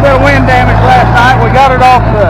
bit of wind damage last night. We got it off the,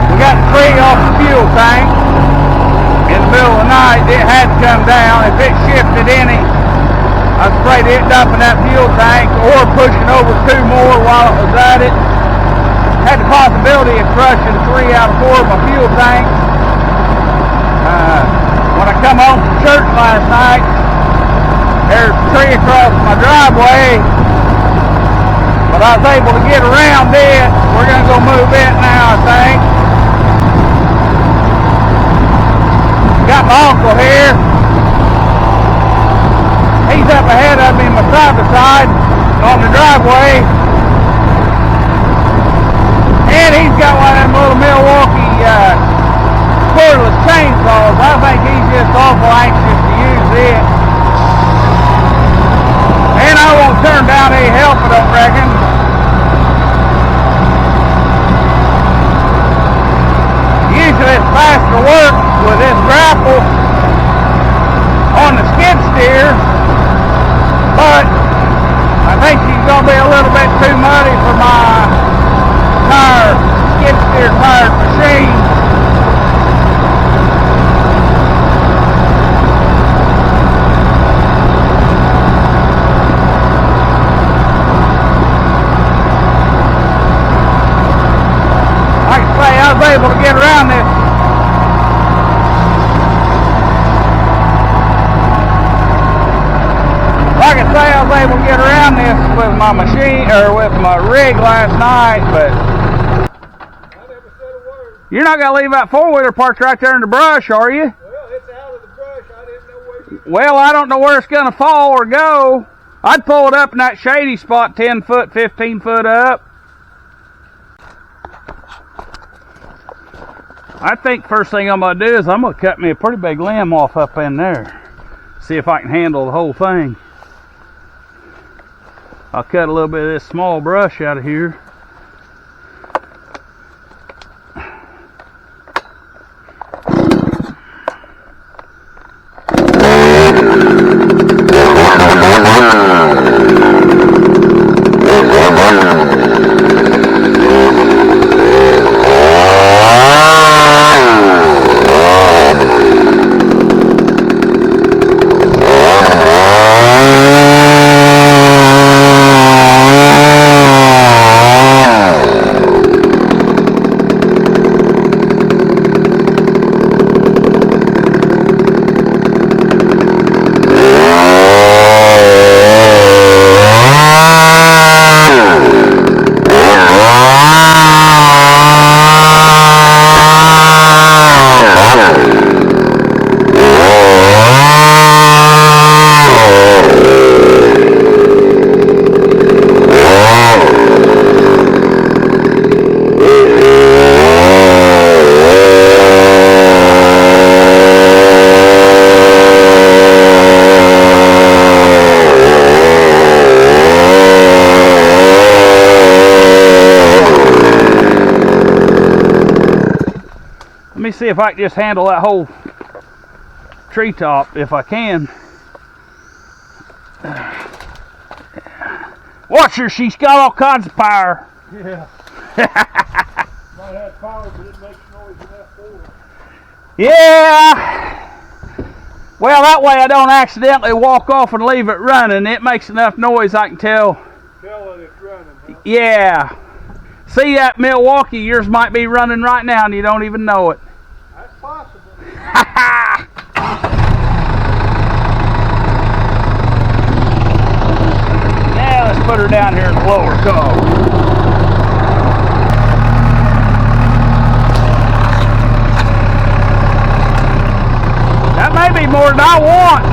we got the tree off the fuel tank in the middle of the night. It had to come down. If it shifted any, I was afraid of it dumping that fuel tank or pushing over 2 more while it was at it. Had the possibility of crushing 3 out of 4 of my fuel tanks. When I come home from church last night, there's a tree across my driveway, but I was able to get around it. We're going to go move it now, I think. Got my uncle here. He's up ahead of me, my side-by-side on the driveway. And he's got one of them little Milwaukee cordless chainsaws. I think he's just awful anxious to use it. And I won't turn down any help, I don't reckon. Usually it's faster work with this grapple on the skid steer, but I think she's going to be a little bit too muddy for my skid steer tired machine. Like I say, I was able to get around this. Like I say, I was able to get around this with my machine, or with my rig last night, but I never said a word. You're not going to leave that 4-wheeler parked right there in the brush, are you? Well, it's out of the brush. I didn't know where you... Well, I don't know where it's going to fall or go. I'd pull it up in that shady spot 10 foot, 15 foot up. I think first thing I'm going to do is I'm going to cut me a pretty big limb off up in there. See if I can handle the whole thing. I'll cut a little bit of this small brush out of here. Let me see if I can just handle that whole treetop, if I can. Watch her, she's got all kinds of power. Yeah. Might have power, but it makes noise enough for it. Yeah. Well, that way I don't accidentally walk off and leave it running. It makes enough noise I can tell. Tell that it's running, huh? Yeah. See that Milwaukee, yours might be running right now and you don't even know it. That's possible. Now let's put her down here in the lower cog. That may be more than I want.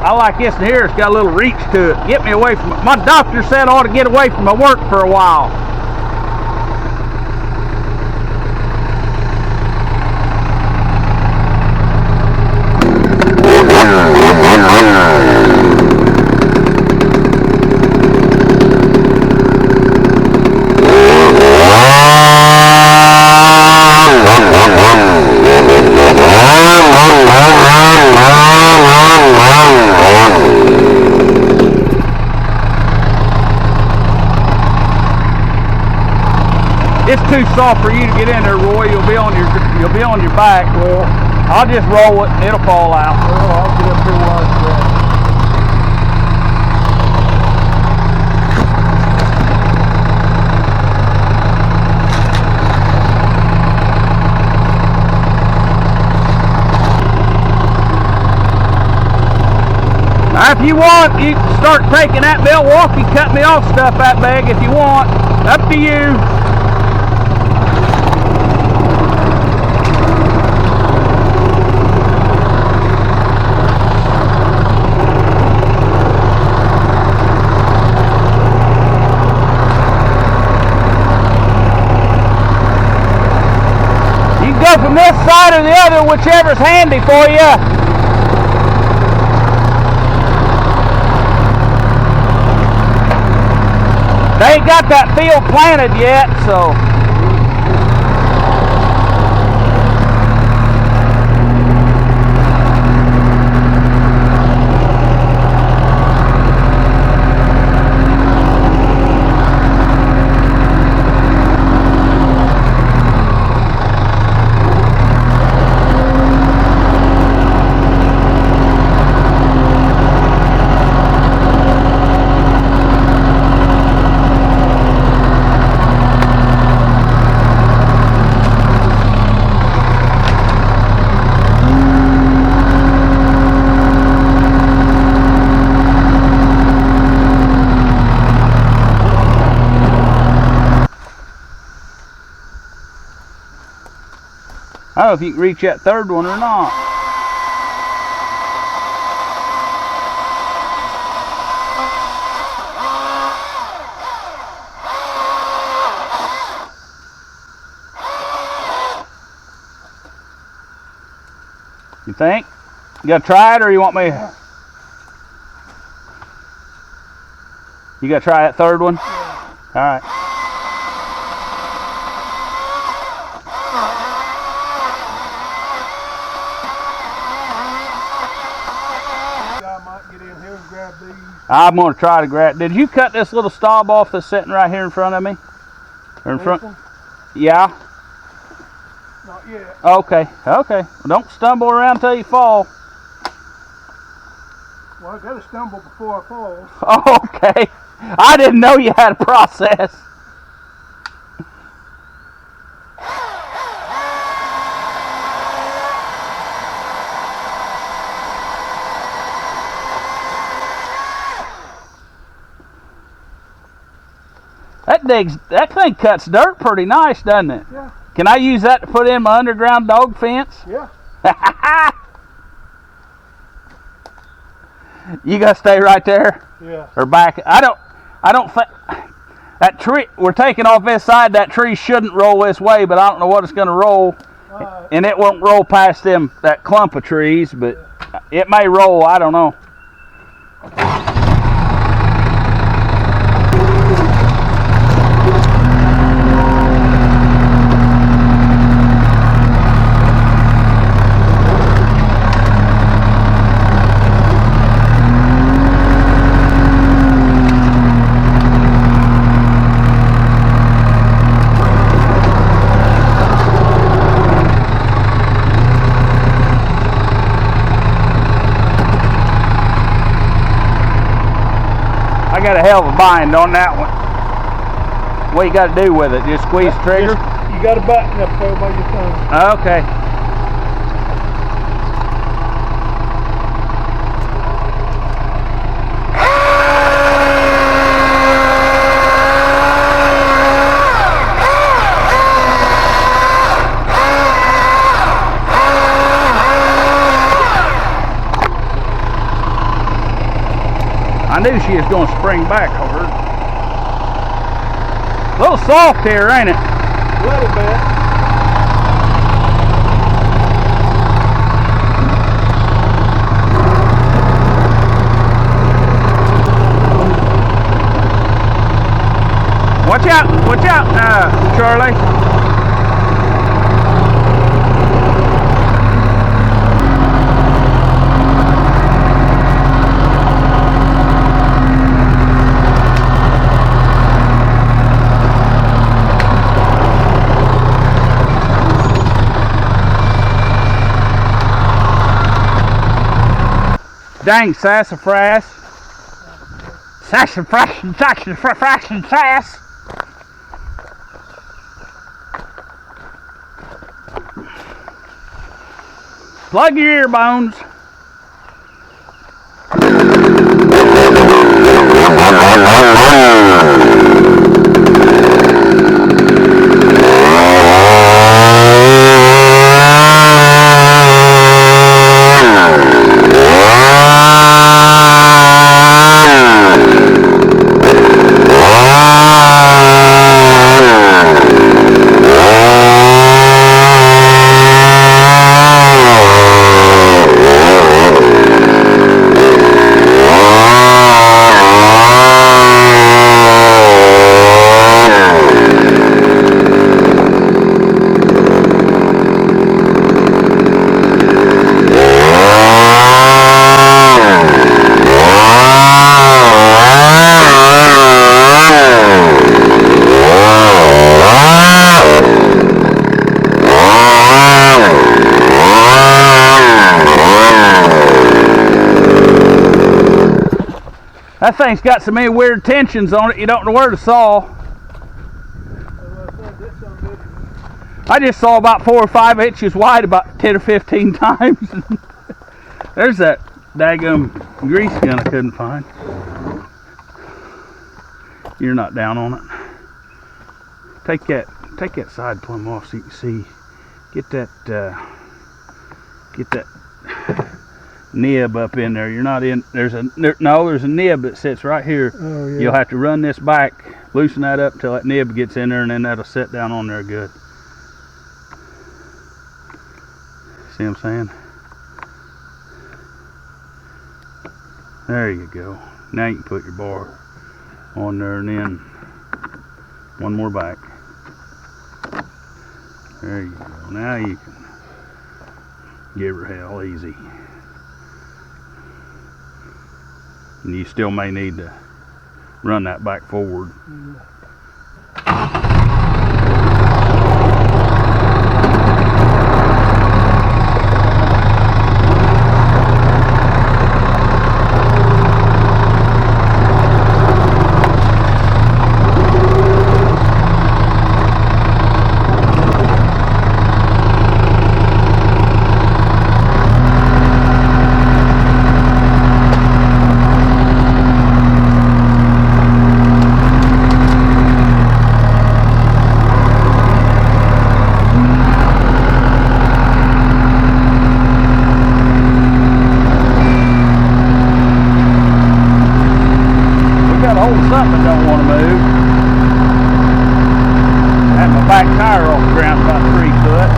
I like this in here, it's got a little reach to it. Get me away from it. My doctor said I ought to get away from my work for a while. It's too soft for you to get in there, Roy. You'll be on your back. Well, I'll just roll it and it'll fall out. well, I'll get up here where I can grab it. Now, if you want, you can start taking that Milwaukee cut me off stuff that big if you want. Up to you. You can go from this side or the other, whichever's handy for you. They ain't got that field planted yet, so. I don't know if you can reach that third one or not. You think? You gotta try it, or you want me? You gotta try that third one? All right. I'm going to try to grab. Did you cut this little stub off that's sitting right here in front of me? Or in front? Yeah. Not yet. Okay. Okay. Well, don't stumble around till you fall. Well, I got to stumble before I fall. Oh, okay. I didn't know you had a process. That thing cuts dirt pretty nice, doesn't it? Yeah. Can I use that to put in my underground dog fence? Yeah. You gotta stay right there? Yeah. Or back? I don't think that tree, we're taking off this side, that tree shouldn't roll this way, but I don't know what it's gonna roll. And it won't roll past that clump of trees, but it may roll, I don't know. I got a hell of a bind on that one. What you got to do with it? Just squeeze the trigger? You got a button up there by your thumb. Okay. I knew she was going to spring back over. A little soft here, ain't it? A little bit. Watch out, Charlie. Dang sassafras. Sassafras. Plug your ear bones. That thing's got so many weird tensions on it, you don't know where to saw. I just saw about 4 or 5 inches wide about 10 or 15 times. There's that daggum grease gun I couldn't find. You're not down on it. Take that side plumb off so you can see. Get that nib up in there. You're not in. There's a nib that sits right here. Oh, yeah. You'll have to run this back, loosen that up until that nib gets in there, and then that'll sit down on there good. See what I'm saying? There you go. Now you can put your bar on there, and then one more back. There you go. Now you can give her hell easy. And you still may need to run that back forward. Something don't want to move. I had my back tire off the ground about 3 foot.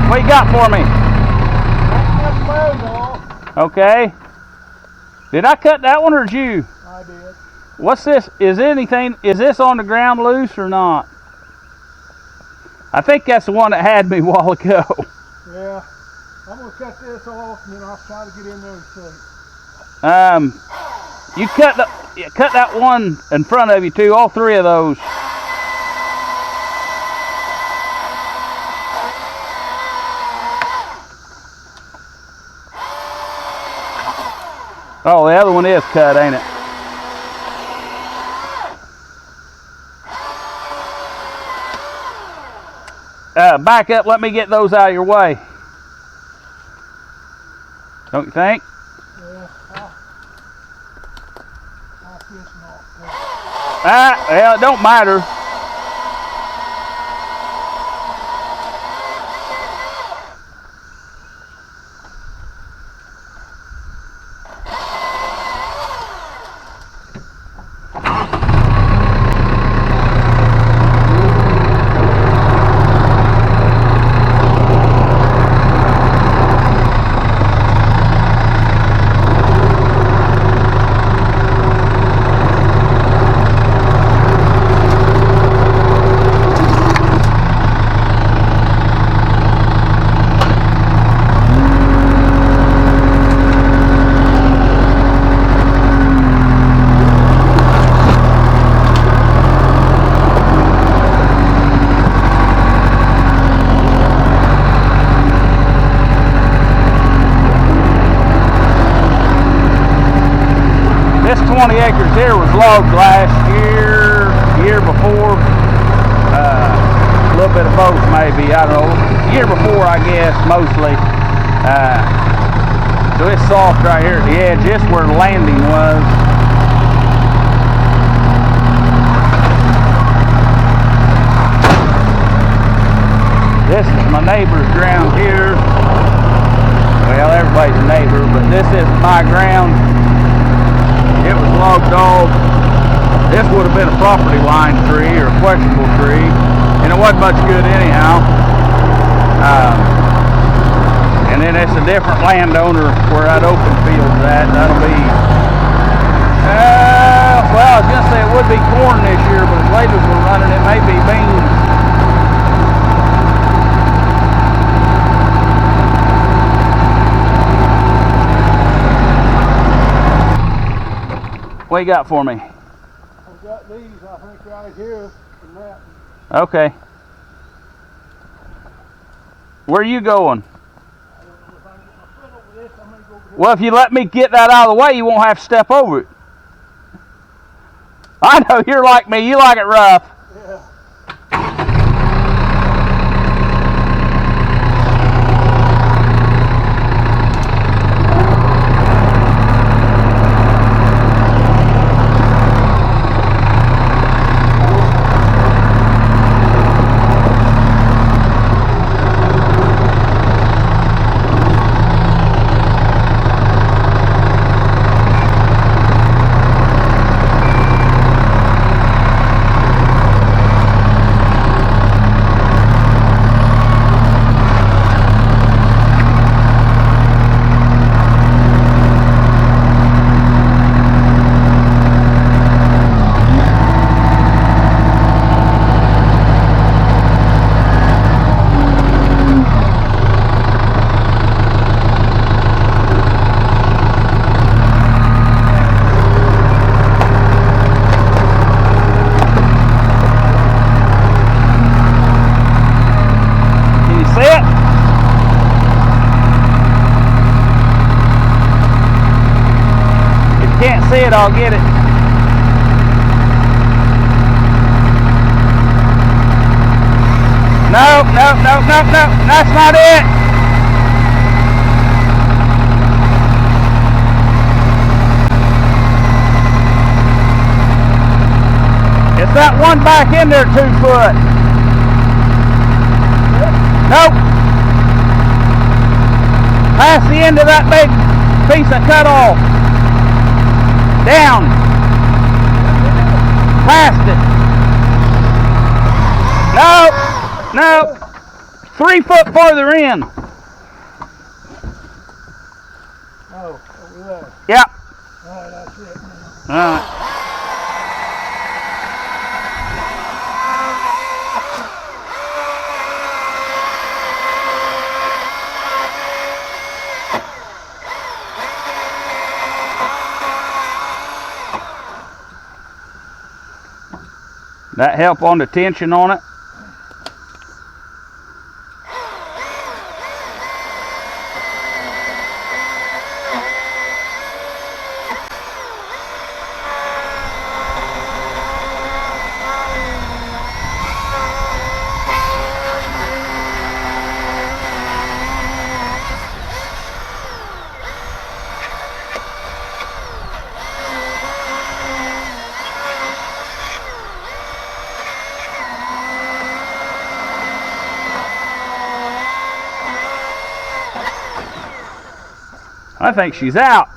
What you got for me? Okay. Did I cut that one or did you? I did. What's this? Is this on the ground loose or not? I think that's the one that had me a while ago. Yeah. I'm going to cut this off and then I'll try to get in there and see. You cut that one in front of you too, all 3 of those. Oh, the other one is cut, ain't it? Back up, let me get those out of your way. Don't you think? Yeah, I'll this off. Well, it don't matter. This 20 acres here was logged last year, year before, a little bit of both maybe, I don't know. Year before, I guess, mostly. So it's soft right here at the edge. This is where the landing was. This is my neighbor's ground here. Well, everybody's a neighbor, but this is my ground. It was logged off. This would have been a property line tree or a questionable tree, and it wasn't much good anyhow. And then it's a different landowner where that open field's at. That'll be, well, I was gonna say it would be corn this year, but as late as we're running, it may be beans. What you got for me? I've got these, I think, right here from that. Okay. Where are you going? I don't know if I can get my foot over this. I'm going to go over here. Well, if you let me get that out of the way, you won't have to step over it. I know you're like me. You like it rough. Yeah. See it, I'll get it. No, that's not it. It's that one back in there 2 foot. Nope. Past the end of that big piece of cut off. Down. Past it. No. 3 foot farther in. Oh, over there. Yep. Alright, that's it. Alright. That help on the tension on it? I think she's out.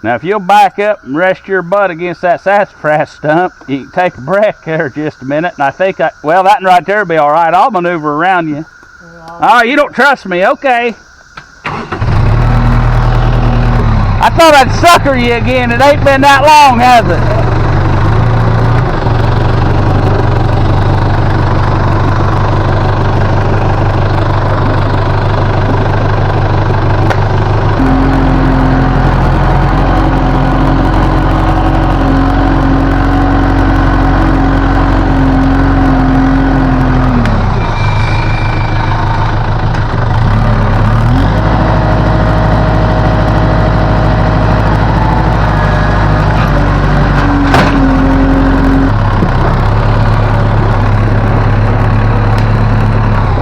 Now, if you'll back up and rest your butt against that sassafras stump, you can take a breath there just a minute. And I think, well, that one right there will be all right. I'll maneuver around you. Oh, you don't trust me. Okay. I thought I'd sucker you again. It ain't been that long, has it?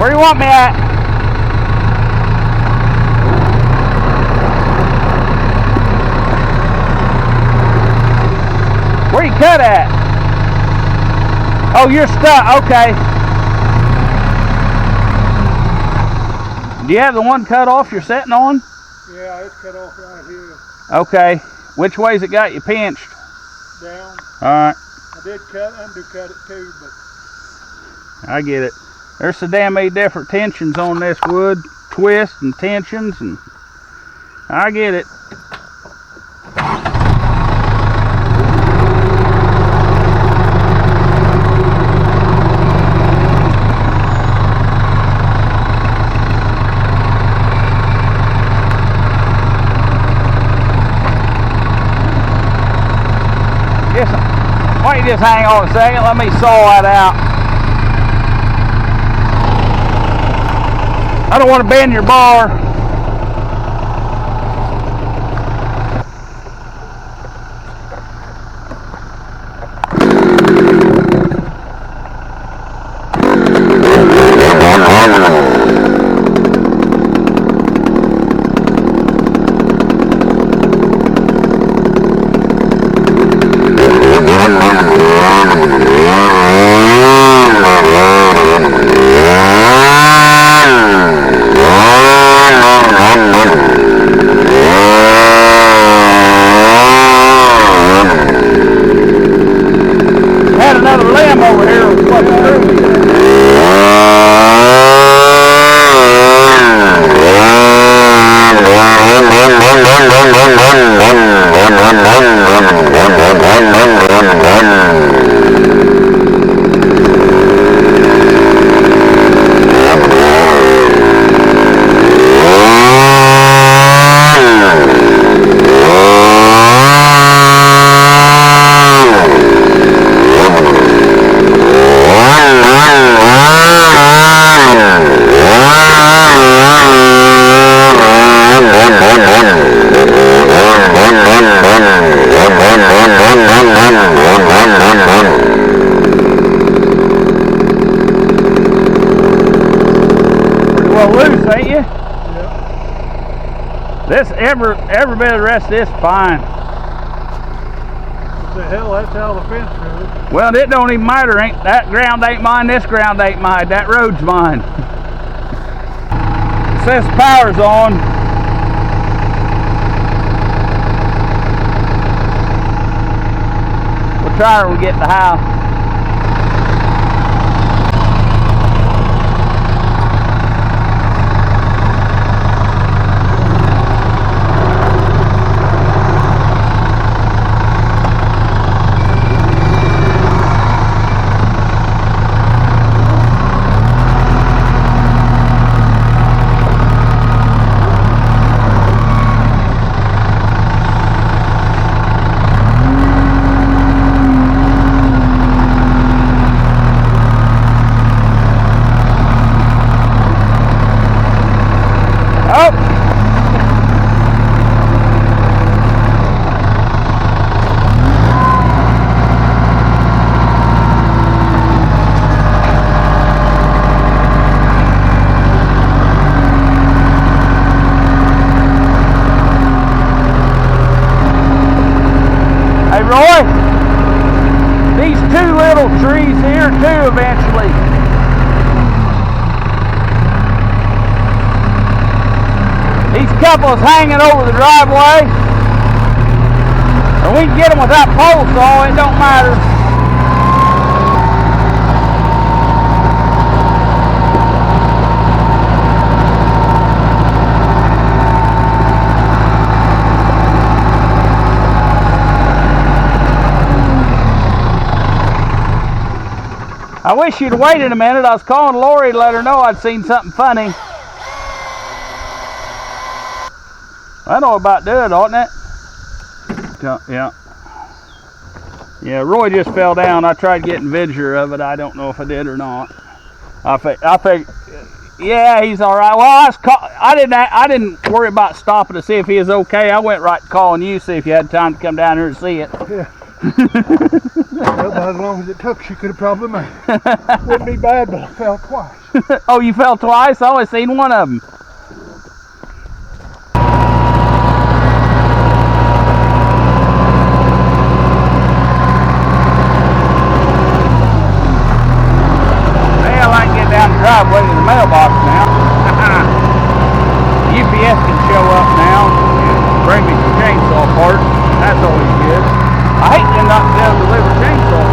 Where you want me at? Where you cut at? Oh, you're stuck. Okay. Do you have the one cut off you're sitting on? Yeah, it's cut off right here. Okay. Which way's it got you pinched? Down. Alright. I did undercut it too, but I get it. There's so damn many different tensions on this wood. Twists and tensions, and I get it. Why don't you just hang on a second? Let me saw that out. I don't want to bend your bar. Ain't you? yeah. This every bit of the rest of this fine. What the hell? That's how the fence goes. Well, it don't even matter. Ain't that ground ain't mine? This ground ain't mine. That road's mine. It says power's on. We'll try her when we get to the house. couple is hanging over the driveway. And we can get them without pole saw, it don't matter. I wish you'd waited a minute. I was calling Lori to let her know I'd seen something funny. I know about doing it, oughtn't it? Yeah. Yeah, Roy just fell down. I tried getting video of it. I don't know if I did or not. I think, yeah, he's all right. Well, I didn't worry about stopping to see if he was okay. I went right to calling you, see if you had time to come down here and see it. Yeah. Well, about as long as it took, she could have probably made it. Wouldn't be bad, but I fell twice. Oh, you fell twice? I only seen one of them. Well, I can get down the driveway to the mailbox now. UPS can show up now and bring me some chainsaw parts. That's always good. I hate them not to be able to deliver chainsaw